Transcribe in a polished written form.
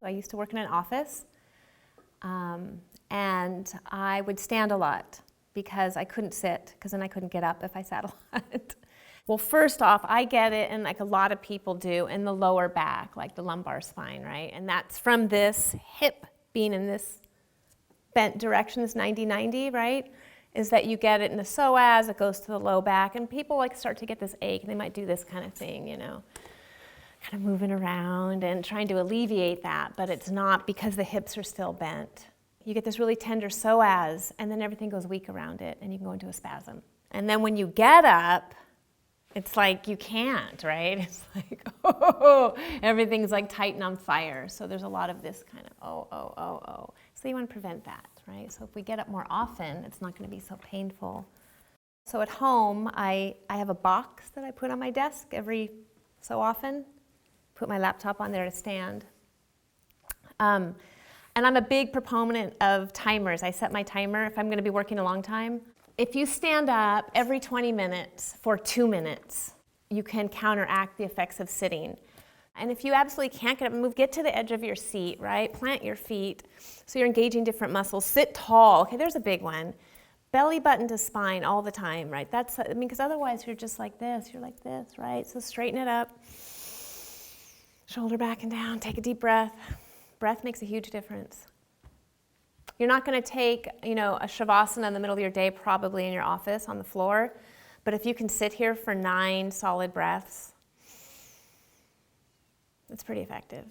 I used to work in an office, and I would stand a lot because I couldn't sit, because then I couldn't get up if I sat a lot. Well, first off, I get it, and like a lot of people do, in the lower back, like the lumbar spine, right? And that's from this hip being in this bent direction, this 90-90, right? Is that you get it in the psoas, it goes to the low back, and people like start to get this ache, and they might do this kind of thing, you know, kind of moving around and trying to alleviate that, but it's not, because the hips are still bent. You get this really tender psoas, and then everything goes weak around it, and you can go into a spasm. And then when you get up, it's like you can't, right? It's like, oh, everything's like tight and on fire. So there's a lot of this kind of, oh. So you want to prevent that, right? So if we get up more often, it's not going to be so painful. So at home, I have a box that I put on my desk every so often. Put my laptop on there to stand. And I'm a big proponent of timers. I set my timer if I'm going to be working a long time. If you stand up every 20 minutes for 2 minutes, you can counteract the effects of sitting. And if you absolutely can't get up and move, get to the edge of your seat, right? Plant your feet so you're engaging different muscles. Sit tall. Okay, there's a big one. Belly button to spine all the time, right? Because otherwise you're just like this. You're like this, right? So straighten it up. Shoulder back and down. Take a deep breath. Breath makes a huge difference. You're not going to take, a shavasana in the middle of your day, probably in your office on the floor. But if you can sit here for 9 solid breaths, it's pretty effective.